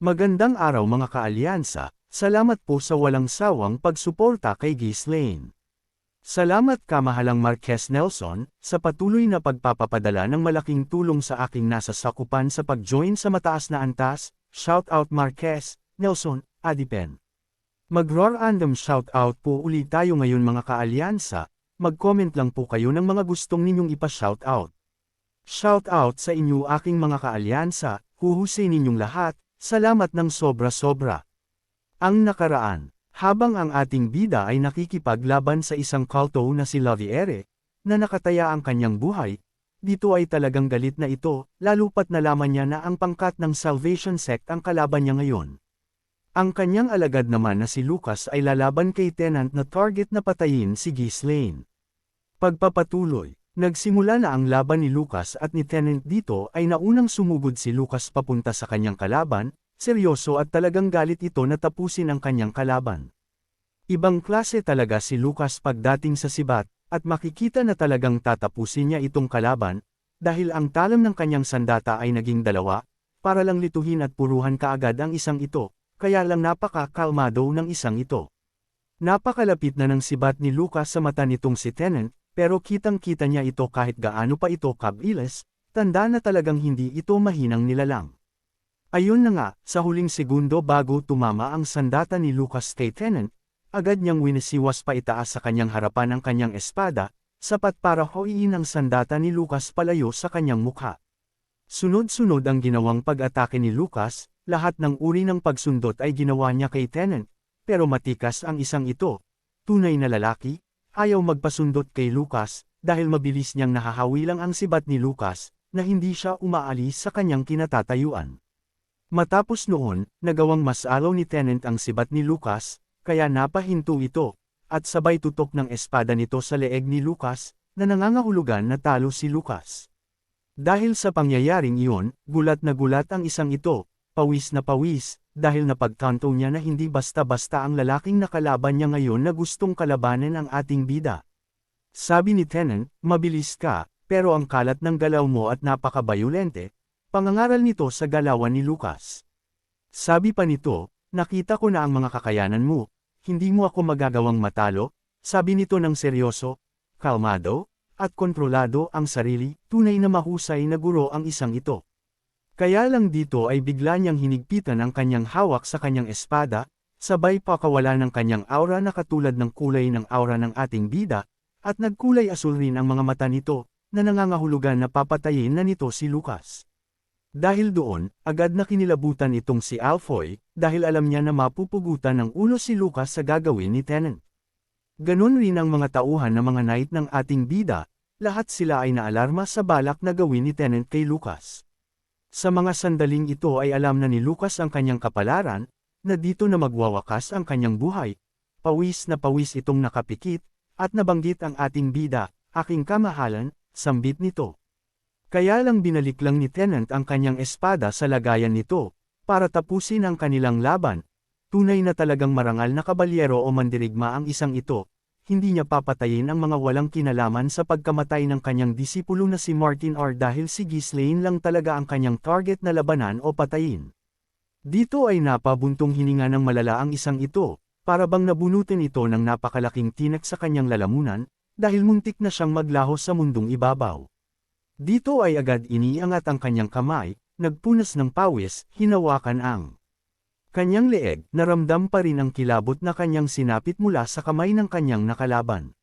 Magandang araw mga kaalyansa, salamat po sa walang sawang pagsuporta kay Ghislaine. Salamat kamahalang Marquez Nelson, sa patuloy na pagpapapadala ng malaking tulong sa aking nasa sakupan sa pag-join sa mataas na antas. Shout out Marquez, Nelson, Adipen. Mag-random shout out po ulit tayo ngayon mga kaalyansa, mag-comment lang po kayo ng mga gustong ninyong ipa-shout out. Shout out sa inyo aking mga kaalyansa, huhusay ninyong lahat. Salamat ng sobra-sobra. Ang nakaraan, habang ang ating bida ay nakikipaglaban sa isang kulto na si Laviere, na nakataya ang kanyang buhay, dito ay talagang galit na ito, lalo pat nalaman niya na ang pangkat ng Salvation Sect ang kalaban niya ngayon. Ang kanyang alagad naman na si Lucas ay lalaban kay Tenant na target na patayin si Ghislaine. Pagpapatuloy, nagsimula na ang laban ni Lucas at ni Tenant dito ay naunang sumugod si Lucas papunta sa kanyang kalaban, seryoso at talagang galit ito na tapusin ang kanyang kalaban. Ibang klase talaga si Lucas pagdating sa sibat, at makikita na talagang tatapusin niya itong kalaban, dahil ang talam ng kanyang sandata ay naging dalawa, para lang lituhin at puruhan kaagad ang isang ito, kaya lang napaka-kalmado ng isang ito. Napakalapit na ng sibat ni Lucas sa mata nitong si Tenant, pero kitang-kita niya ito kahit gaano pa ito kabilis, tanda na talagang hindi ito mahinang nilalang. Ayun na nga, sa huling segundo bago tumama ang sandata ni Lucas kay Tenant, agad niyang winisiwas pa itaas sa kanyang harapan ang kanyang espada, sapat para hoiin ang sandata ni Lucas palayo sa kanyang mukha. Sunod-sunod ang ginawang pag-atake ni Lucas, lahat ng uri ng pagsundot ay ginawa niya kay Tenant, pero matikas ang isang ito, tunay na lalaki. Ayaw magpasundot kay Lucas, dahil mabilis niyang nahahawi lang ang sibat ni Lucas, na hindi siya umaalis sa kanyang kinatatayuan. Matapos noon, nagawang mas alaw ni Tenant ang sibat ni Lucas, kaya napahinto ito, at sabay tutok ng espada nito sa leeg ni Lucas, na nangangahulugan na talo si Lucas. Dahil sa pangyayaring iyon, gulat na gulat ang isang ito, pawis na pawis, dahil napagtanto niya na hindi basta-basta ang lalaking nakalaban niya ngayon na gustong kalabanin ang ating bida. Sabi ni Tenant, mabilis ka, pero ang kalat ng galaw mo at napaka-bayolente, pangangaral nito sa galawan ni Lucas. Sabi pa nito, nakita ko na ang mga kakayanan mo, hindi mo ako magagawang matalo, sabi nito ng seryoso, kalmado, at kontrolado ang sarili, tunay na mahusay na guro ang isang ito. Kaya lang dito ay bigla niyang hinigpitan ang kanyang hawak sa kanyang espada, sabay pakawala ng kanyang aura na katulad ng kulay ng aura ng ating bida, at nagkulay asul rin ang mga mata nito, na nangangahulugan na papatayin na nito si Lucas. Dahil doon, agad na kinilabutan itong si Alfoy, dahil alam niya na mapupugutan ng ulo si Lucas sa gagawin ni Tenant. Ganon rin ang mga tauhan na mga knight ng ating bida, lahat sila ay naalarma sa balak na gawin ni Tenant kay Lucas. Sa mga sandaling ito ay alam na ni Lucas ang kanyang kapalaran, na dito na magwawakas ang kanyang buhay. Pawis na pawis itong nakapikit, at nabanggit ang ating bida, aking kamahalan, sambit nito. Kaya lang binalik lang ni Tenant ang kanyang espada sa lagayan nito, para tapusin ang kanilang laban. Tunay na talagang marangal na kabalyero o mandirigma ang isang ito. Hindi niya papatayin ang mga walang kinalaman sa pagkamatay ng kanyang disipulo na si Martin R dahil si Ghislaine lang talaga ang kanyang target na labanan o patayin. Dito ay napabuntong hininga ng malala ang isang ito, para bang nabunutin ito ng napakalaking tinek sa kanyang lalamunan, dahil muntik na siyang maglaho sa mundong ibabaw. Dito ay agad iniangat ang kanyang kamay, nagpunas ng pawis, hinawakan ang kanyang leeg, naramdam pa rin ang kilabot na kanyang sinapit mula sa kamay ng kanyang nakalaban.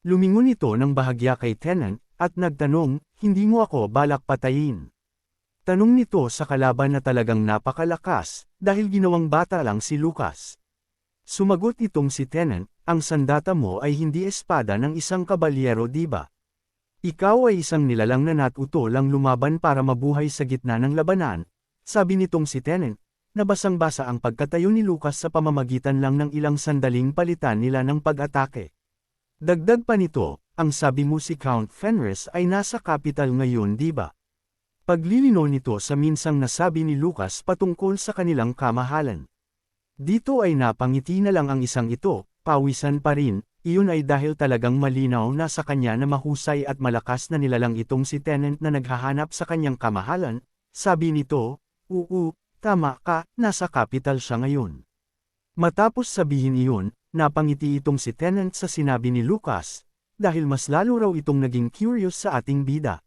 Lumingon ito ng bahagya kay Tenant, at nagtanong, hindi mo ako balak patayin. Tanong nito sa kalaban na talagang napakalakas, dahil ginawang bata lang si Lucas. Sumagot itong si Tenant, ang sandata mo ay hindi espada ng isang kabalyero diba? Ikaw ay isang nilalang na natuto lang lumaban para mabuhay sa gitna ng labanan, sabi nitong si Tenant. Nabasang-basa ang pagkatayo ni Lucas sa pamamagitan lang ng ilang sandaling palitan nila ng pag-atake. Dagdag pa nito, ang sabi mo si Count Fenris ay nasa capital ngayon diba? Paglilinaw nito sa minsang nasabi ni Lucas patungkol sa kanilang kamahalan. Dito ay napangiti na lang ang isang ito, pawisan pa rin, iyon ay dahil talagang malinaw na sa kanya na mahusay at malakas na nilalang itong si Tenant na naghahanap sa kanyang kamahalan, sabi nito, tama ka, nasa capital siya ngayon. Matapos sabihin iyon, napangiti itong si Tennant sa sinabi ni Lucas, dahil mas lalo raw itong naging curious sa ating bida.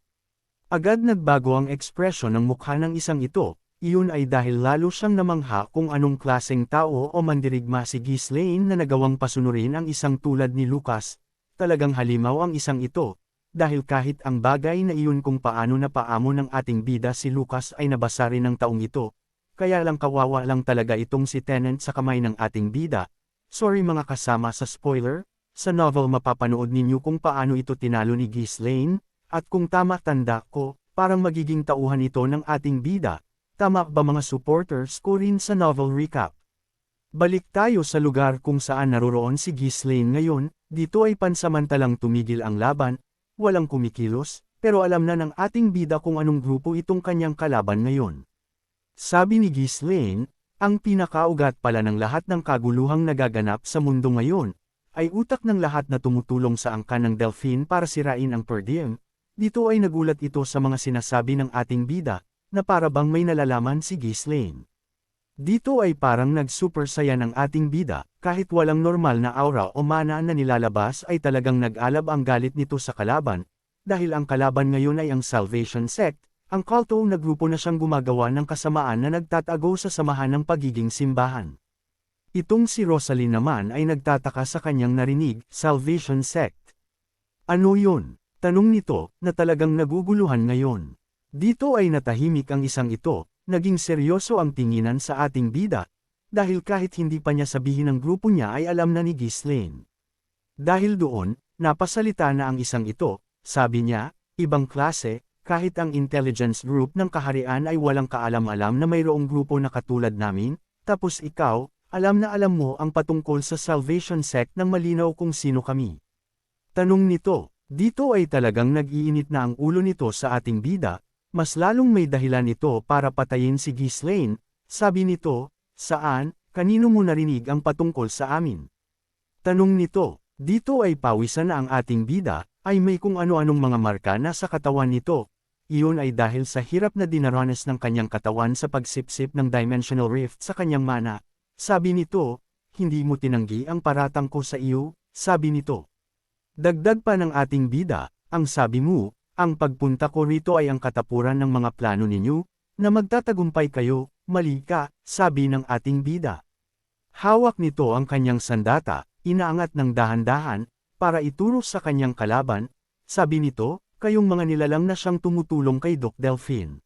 Agad nagbago ang ekspresyon ng mukha ng isang ito, iyon ay dahil lalo siyang namangha kung anong klaseng tao o mandirigma si Ghislaine na nagawang pasunurin ang isang tulad ni Lucas. Talagang halimaw ang isang ito, dahil kahit ang bagay na iyon kung paano napaamo ng ating bida si Lucas ay nabasa rin ng taong ito, kaya lang kawawa lang talaga itong si Tennant sa kamay ng ating bida. Sorry mga kasama sa spoiler, sa novel mapapanood ninyo kung paano ito tinalo ni Ghislaine. At kung tama tanda ko, parang magiging tauhan ito ng ating bida. Tama ba mga supporters ko rin sa novel recap? Balik tayo sa lugar kung saan naroroon si Ghislaine ngayon. Dito ay pansamantalang tumigil ang laban, walang kumikilos, pero alam na ng ating bida kung anong grupo itong kanyang kalaban ngayon. Sabi ni Ghislaine, ang pinakaugat pala ng lahat ng kaguluhang nagaganap sa mundo ngayon, ay utak ng lahat na tumutulong sa angkan ng Delphine para sirain ang Per Diem. Dito ay nagulat ito sa mga sinasabi ng ating bida, na para bang may nalalaman si Ghislaine. Dito ay parang nag-super saya ng ating bida, kahit walang normal na aura o mana na nilalabas ay talagang nag-alab ang galit nito sa kalaban, dahil ang kalaban ngayon ay ang Salvation Sect, ang kulto na grupo na siyang gumagawa ng kasamaan na nagtatago sa samahan ng pagiging simbahan. Itong si Rosalie naman ay nagtataka sa kanyang narinig, Salvation Sect. Ano yun? Tanong nito, na talagang naguguluhan ngayon. Dito ay natahimik ang isang ito, naging seryoso ang tinginan sa ating bida, dahil kahit hindi pa niya sabihin ang grupo niya ay alam na ni Ghislaine. Dahil doon, napasalita na ang isang ito, sabi niya, ibang klase, kahit ang intelligence group ng kaharian ay walang kaalam-alam na mayroong grupo na katulad namin, tapos ikaw, alam na alam mo ang patungkol sa Salvation Sect ng malinaw kung sino kami. Tanong nito. Dito ay talagang nag-iinit na ang ulo nito sa ating bida, mas lalong may dahilan ito para patayin si Ghislaine. Sabi nito, saan, kanino mo narinig ang patungkol sa amin? Tanong nito, dito ay pawisan na ang ating bida, ay may kung ano-anong mga marka na sa katawan nito. Iyon ay dahil sa hirap na dinaranas ng kanyang katawan sa pagsipsip ng dimensional rift sa kanyang mana. Sabi nito, hindi mo tinanggi ang paratang ko sa iyo, sabi nito. Dagdag pa ng ating bida, ang sabi mo, ang pagpunta ko rito ay ang katapuran ng mga plano ninyo, na magtatagumpay kayo, mali ka, sabi ng ating bida. Hawak nito ang kanyang sandata, inaangat ng dahan-dahan, para ituro sa kanyang kalaban, sabi nito, kayong mga nilalang na siyang tumutulong kay Doc Delphine.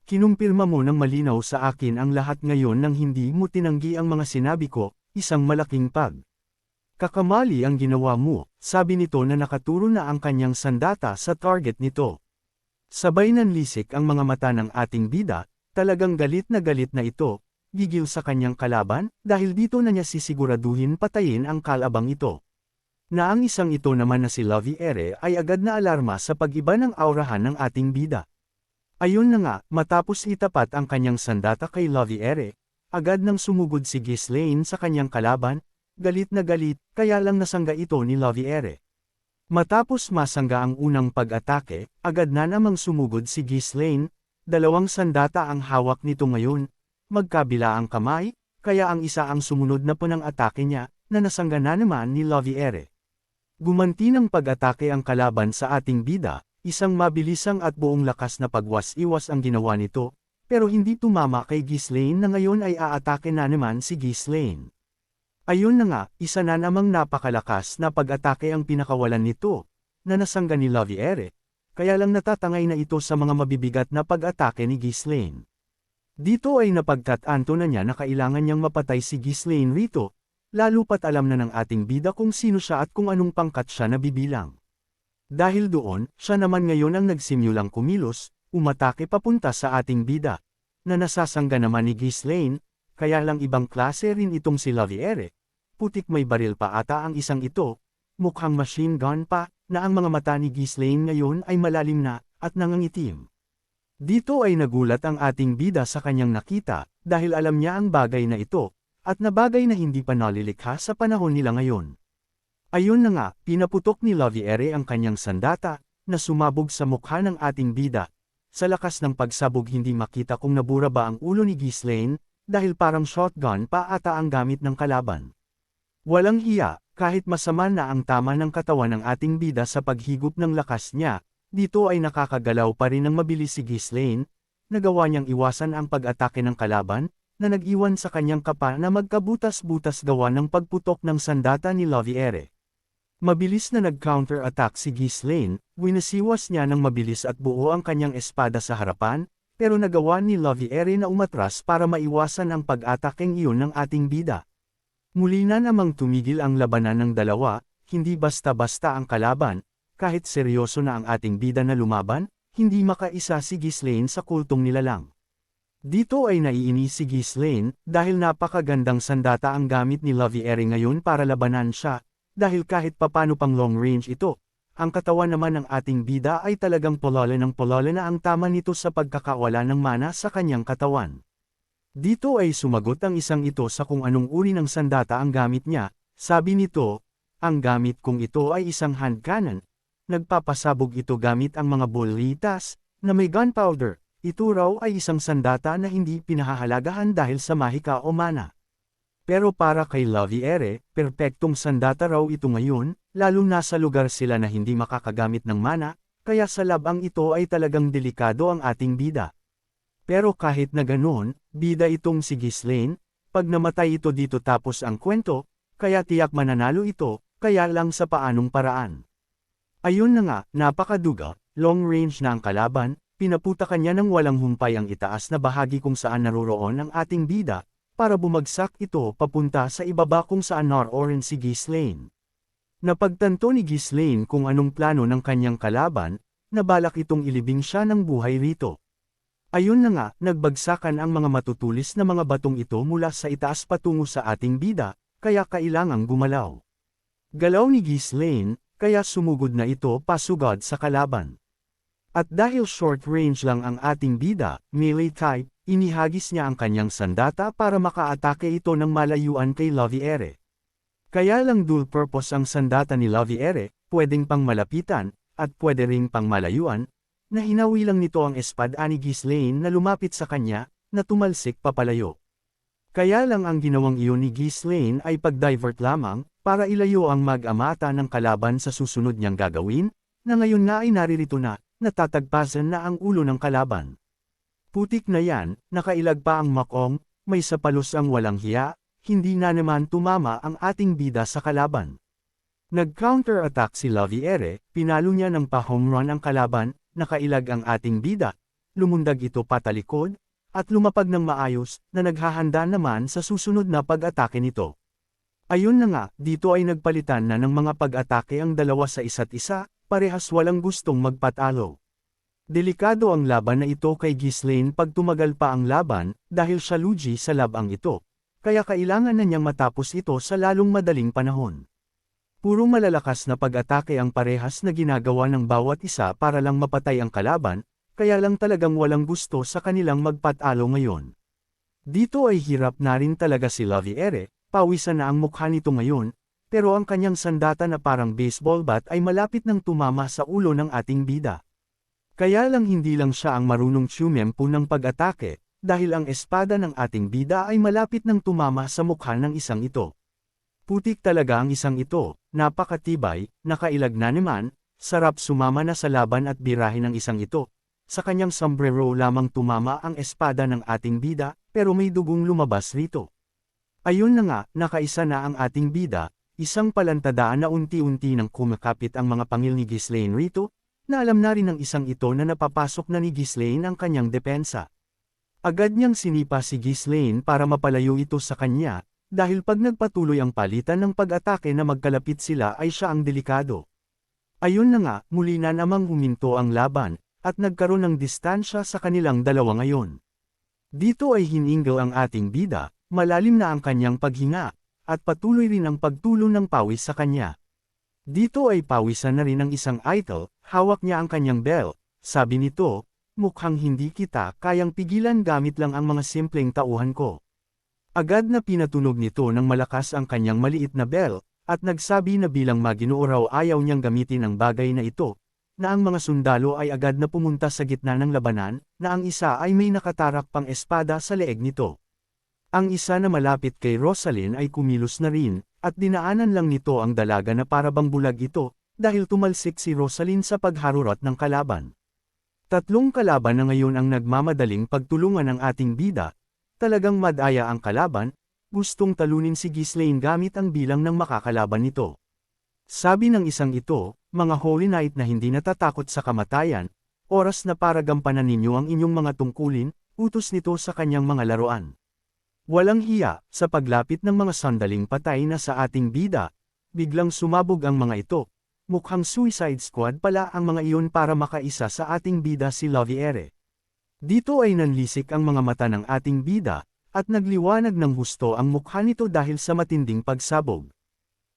Kinumpirma mo ng malinaw sa akin ang lahat ngayon nang hindi mo tinanggi ang mga sinabi ko, isang malaking kakamali ang ginawa mo, sabi nito na nakaturo na ang kanyang sandata sa target nito. Sabay nanlisik ang mga mata ng ating bida, talagang galit na ito, gigil sa kanyang kalaban, dahil dito na niya sisiguraduhin patayin ang kalabang ito. Na ang isang ito naman na si Laviere ay agad na alarma sa pag-iba ng aurahan ng ating bida. Ayun na nga, matapos itapat ang kanyang sandata kay Laviere, agad nang sumugod si Ghislaine sa kanyang kalaban, galit na galit, kaya lang nasangga ito ni Laviere. Matapos masangga ang unang pag-atake, agad na namang sumugod si Ghislaine, dalawang sandata ang hawak nito ngayon, magkabila ang kamay, kaya ang isa ang sumunod na punang atake niya, na nasangga na naman ni Laviere. Gumanti ng pag-atake ang kalaban sa ating bida, isang mabilisang at buong lakas na pagwas-iwas ang ginawa nito, pero hindi tumama kay Ghislaine na ngayon ay aatake na naman si Ghislaine. Ayun na nga, isa na namang napakalakas na pag-atake ang pinakawalan nito, na nasangga ni Laviere, kaya lang natatangay na ito sa mga mabibigat na pag-atake ni Ghislaine. Dito ay napagtatanto na niya na kailangan niyang mapatay si Ghislaine rito, lalo pat alam na ng ating bida kung sino siya at kung anong pangkat siya nabibilang. Dahil doon, siya naman ngayon ang nagsimulang kumilos, umatake papunta sa ating bida, na nasasangga naman ni Ghislaine, kaya lang ibang klase rin itong si Laviere. Putik may baril pa ata ang isang ito, mukhang machine gun pa, na ang mga mata ni Ghislaine ngayon ay malalim na, at nangangitim. Dito ay nagulat ang ating bida sa kanyang nakita, dahil alam niya ang bagay na ito, at na bagay na hindi pa nalilikha sa panahon nila ngayon. Ayun na nga, pinaputok ni Laviere ang kanyang sandata, na sumabog sa mukha ng ating bida. sa lakas ng pagsabog hindi makita kung nabura ba ang ulo ni Ghislaine, dahil parang shotgun pa ata ang gamit ng kalaban. Walang hiya, kahit masama na ang tama ng katawan ng ating bida sa paghigop ng lakas niya, dito ay nakakagalaw pa rin ng mabilis si Ghislaine, nagawa niyang iwasan ang pag-atake ng kalaban, na nag-iwan sa kanyang kapa na magkabutas-butas gawa ng pagputok ng sandata ni Laviere. Mabilis na nag-counter-attack si Ghislaine, winasiwas niya ng mabilis at buo ang kanyang espada sa harapan, pero nagawa ni Laviere na umatras para maiwasan ang pag-atakeng iyon ng ating bida. Muli na namang tumigil ang labanan ng dalawa, hindi basta-basta ang kalaban, kahit seryoso na ang ating bida na lumaban, hindi makaisa si Ghislaine sa kultong nilalang. Dito ay naiinis si Ghislaine, dahil napakagandang sandata ang gamit ni Laviere ngayon para labanan siya, dahil kahit papano pang long range ito, ang katawan naman ng ating bida ay talagang polole na ang tama nito sa pagkakawala ng mana sa kanyang katawan. Dito ay sumagot ang isang ito sa kung anong uri ng sandata ang gamit niya, sabi nito, ang gamit kong ito ay isang hand cannon, nagpapasabog ito gamit ang mga bolitas, na may gunpowder, ito raw ay isang sandata na hindi pinahahalagahan dahil sa mahika o mana. Pero para kay Laviere, perpektong sandata raw ito ngayon, lalong nasa lugar sila na hindi makakagamit ng mana, kaya sa labang ito ay talagang delikado ang ating bida. Pero kahit na ganoon, bida itong si Ghislaine, pag namatay ito dito tapos ang kwento, kaya tiyak mananalo ito, kaya lang sa paanong paraan. Ayun na nga, napakaduga, long range na ang kalaban, pinaputakan niya ng walang humpay ang itaas na bahagi kung saan naroroon ang ating bida, para bumagsak ito papunta sa ibaba kung saan naroon si Ghislaine. Napagtanto ni Ghislaine kung anong plano ng kanyang kalaban, na balak itong ilibing siya ng buhay rito. Ayun na nga, nagbagsakan ang mga matutulis na mga batong ito mula sa itaas patungo sa ating bida, kaya kailangang gumalaw. Galaw ni Ghislaine, kaya sumugod na ito pasugod sa kalaban. At dahil short range lang ang ating bida, melee type, inihagis niya ang kanyang sandata para makaatake ito ng malayuan kay Laviere. Kaya lang dual purpose ang sandata ni Laviere, pwedeng pang malapitan, at pwede ring pang malayuan, na hinawi lang nito ang espada ni Ghislaine na lumapit sa kanya, na tumalsik papalayo. Kaya lang ang ginawang iyon ni Ghislaine ay pag-divert lamang, para ilayo ang mag-amata ng kalaban sa susunod niyang gagawin, na ngayon nga ay naririto na, natatagpasan na ang ulo ng kalaban. Putik na yan, nakailag pa ang makong, may sapalos ang walang hiya, hindi na naman tumama ang ating bida sa kalaban. Nag-counter-attack si Laviere, pinalo niya ng pa-home run ang kalaban, nakailag ang ating bida, lumundag ito patalikod, at lumapag ng maayos, na naghahanda naman sa susunod na pag-atake nito. Ayun na nga, dito ay nagpalitan na ng mga pag-atake ang dalawa sa isa't isa, parehas walang gustong magpatalo. Delikado ang laban na ito kay Ghislaine pag tumagal pa ang laban, dahil siya lugi sa labang ito, kaya kailangan na niyang matapos ito sa lalong madaling panahon. Puro malalakas na pag-atake ang parehas na ginagawa ng bawat isa para lang mapatay ang kalaban, kaya lang talagang walang gusto sa kanilang magpatalo ngayon. Dito ay hirap na rin talaga si Laviere, pawisan na ang mukha nito ngayon, pero ang kanyang sandata na parang baseball bat ay malapit nang tumama sa ulo ng ating bida. Kaya lang hindi lang siya ang marunong tumempo ng pag-atake, dahil ang espada ng ating bida ay malapit nang tumama sa mukha ng isang ito. Putik talaga ang isang ito, napakatibay, nakailag na naman, sarap sumama na sa laban at birahin ng isang ito. Sa kanyang sombrero lamang tumama ang espada ng ating bida, pero may dugong lumabas rito. Ayun na nga, nakaisa na ang ating bida, isang palantadaan na unti-unti nang kumakapit ang mga pangil ni Ghislaine rito, na alam na rin ng isang ito na napapasok na ni Ghislaine ang kanyang depensa. Agad niyang sinipa si Ghislaine para mapalayo ito sa kanya, dahil pag nagpatuloy ang palitan ng pag-atake na magkalapit sila ay siya ang delikado. Ayun na nga, muli na namang huminto ang laban, at nagkaroon ng distansya sa kanilang dalawa ngayon. Dito ay hininggal ang ating bida, malalim na ang kanyang paghinga, at patuloy rin ang pagtulo ng pawis sa kanya. Dito ay pawisan na rin ang isang idol, hawak niya ang kanyang bell, sabi nito, mukhang hindi kita kayang pigilan gamit lang ang mga simpleng tauhan ko. Agad na pinatunog nito ng malakas ang kanyang maliit na bell, at nagsabi na bilang Maginoo raw ayaw niyang gamitin ang bagay na ito, na ang mga sundalo ay agad na pumunta sa gitna ng labanan, na ang isa ay may nakatarak pang espada sa leeg nito. Ang isa na malapit kay Rosalyn ay kumilos na rin, at dinaanan lang nito ang dalaga na parabang bulag ito, dahil tumalsik si Rosalyn sa pagharurot ng kalaban. Tatlong kalaban na ngayon ang nagmamadaling pagtulungan ng ating bida, talagang madaya ang kalaban, gustong talunin si Ghislaine gamit ang bilang ng makakalaban nito. Sabi ng isang ito, mga Holy Knight na hindi natatakot sa kamatayan, oras na para gampanan ninyo ang inyong mga tungkulin, utos nito sa kanyang mga laruan. Walang hiya, sa paglapit ng mga sandaling patay na sa ating bida, biglang sumabog ang mga ito. Mukhang Suicide Squad pala ang mga iyon para makaisa sa ating bida si Laviere. Dito ay nanlisik ang mga mata ng ating bida, at nagliwanag ng husto ang mukha nito dahil sa matinding pagsabog.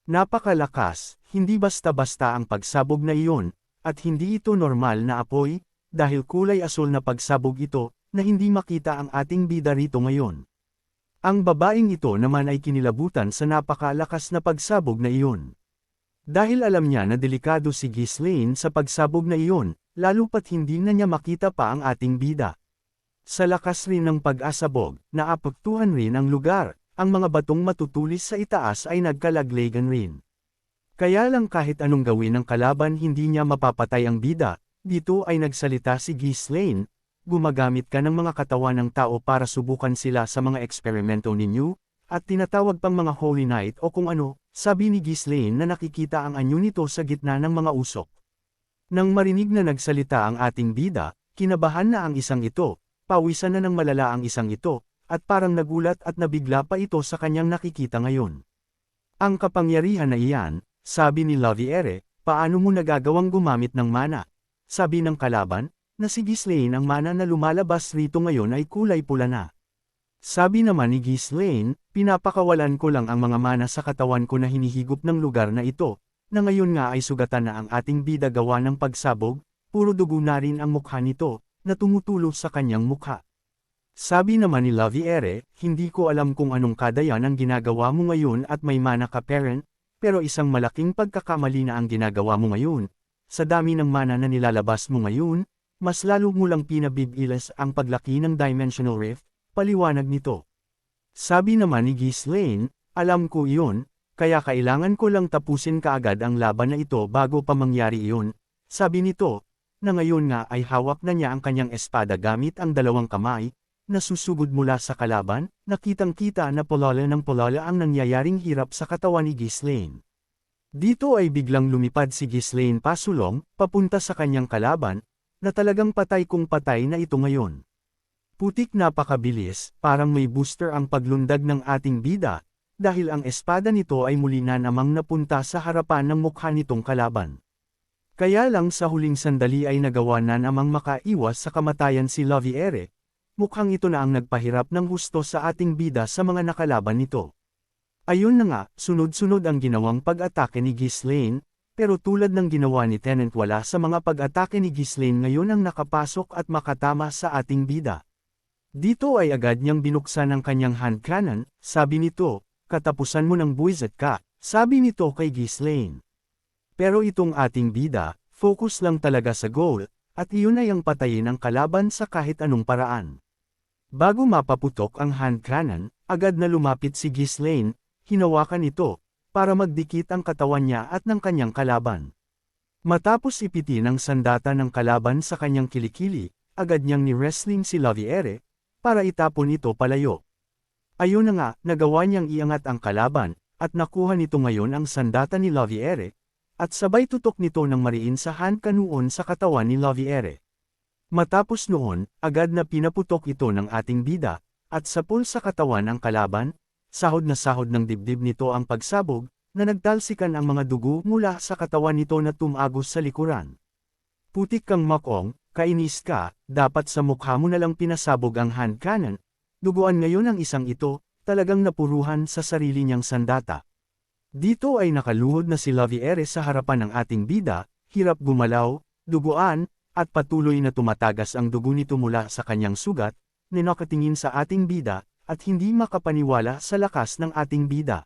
Napakalakas, hindi basta-basta ang pagsabog na iyon, at hindi ito normal na apoy, dahil kulay asul na pagsabog ito, na hindi makita ang ating bida rito ngayon. Ang babaeng ito naman ay kinilabutan sa napakalakas na pagsabog na iyon. Dahil alam niya na delikado si Ghislaine sa pagsabog na iyon, lalo pat hindi na niya makita pa ang ating bida. Sa lakas rin ng pag-asabog, naapektuhan rin ang lugar, ang mga batong matutulis sa itaas ay nagkalaglagan rin. Kaya lang kahit anong gawin ng kalaban hindi niya mapapatay ang bida, dito ay nagsalita si Ghislaine, gumagamit ka ng mga katawan ng tao para subukan sila sa mga eksperimento ninyo, at tinatawag pang mga Holy Knight o kung ano, sabi ni Ghislaine na nakikita ang anyo nito sa gitna ng mga usok. Nang marinig na nagsalita ang ating bida, kinabahan na ang isang ito, pawisan na ng malala ang isang ito, at parang nagulat at nabigla pa ito sa kanyang nakikita ngayon. Ang kapangyarihan na iyan, sabi ni Laviere, paano mo nagagawang gumamit ng mana? Sabi ng kalaban, na si Ghislaine ang mana na lumalabas rito ngayon ay kulay pula na. Sabi naman ni Ghislaine, pinapakawalan ko lang ang mga mana sa katawan ko na hinihigop ng lugar na ito, na ngayon nga ay sugatan na ang ating bida gawa ng pagsabog, puro dugo na rin ang mukha nito, na tumutulo sa kanyang mukha. Sabi naman ni Laviere, hindi ko alam kung anong kadayan ang ginagawa mo ngayon at may mana ka parent, pero isang malaking pagkakamali na ang ginagawa mo ngayon. Sa dami ng mana na nilalabas mo ngayon, mas lalo mo lang pinabibilas ang paglaki ng Dimensional Rift, paliwanag nito. Sabi naman ni Ghislaine, alam ko iyon, kaya kailangan ko lang tapusin kaagad ang laban na ito bago pa mangyari iyon. Sabi nito, na ngayon nga ay hawak na niya ang kanyang espada gamit ang dalawang kamay, na susugod mula sa kalaban, nakitang-kita na polala ng polala ang nangyayaring hirap sa katawan ni Ghislaine. Dito ay biglang lumipad si Ghislaine pasulong, papunta sa kanyang kalaban, na talagang patay kung patay na ito ngayon. Putik napakabilis, parang may booster ang paglundag ng ating bida, dahil ang espada nito ay muli na namang napunta sa harapan ng mukha nitong kalaban. Kaya lang sa huling sandali ay nagawa na namang makaiwas sa kamatayan si Laviere, mukhang ito na ang nagpahirap ng husto sa ating bida sa mga nakalaban nito. Ayun na nga, sunod-sunod ang ginawang pag-atake ni Ghislaine, pero tulad ng ginawa ni Tenant wala sa mga pag-atake ni Ghislaine ngayon ang nakapasok at makatama sa ating bida. Dito ay agad niyang binuksan ang kanyang hand cannon, sabi nito, katapusan mo ng buwisit ka, sabi nito kay Ghislaine. Pero itong ating bida, focus lang talaga sa goal, at iyon ay ang patayin ang kalaban sa kahit anong paraan. Bago mapaputok ang hand cannon, agad na lumapit si Ghislaine, hinawakan ito, para magdikit ang katawan niya at ng kanyang kalaban. Matapos ipitin ang sandata ng kalaban sa kanyang kilikili, agad niyang ni-wrestling si Laviere, para itapon ito palayo. Ayun na nga, nagawa niyang iangat ang kalaban, at nakuha nito ngayon ang sandata ni Laviere, at sabay tutok nito ng mariin sa hand cannon sa katawan ni Laviere. Matapos noon, agad na pinaputok ito ng ating bida, at sapul sa katawan ang kalaban, sahod na sahod ng dibdib nito ang pagsabog, na nagtalsikan ang mga dugo mula sa katawan nito na tumagos sa likuran. Putik kang makong, kainis ka, dapat sa mukha mo na lang pinasabog ang hand cannon, duguan ngayon ang isang ito, talagang napuruhan sa sarili niyang sandata. Dito ay nakaluhod na si Laviere sa harapan ng ating bida, hirap gumalaw, duguan, at patuloy na tumatagas ang dugo nito mula sa kanyang sugat, ninakatingin sa ating bida, at hindi makapaniwala sa lakas ng ating bida.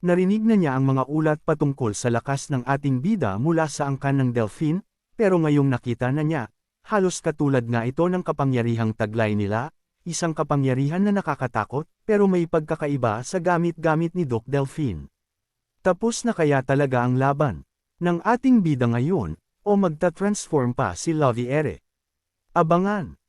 Narinig na niya ang mga ulat patungkol sa lakas ng ating bida mula sa angkan ng Delphine, pero ngayong nakita na niya, halos katulad nga ito ng kapangyarihang taglay nila, isang kapangyarihan na nakakatakot, pero may pagkakaiba sa gamit-gamit ni Doc Delphine. Tapos na kaya talaga ang laban ng ating bida ngayon, o magta-transform pa si Laviere? Abangan!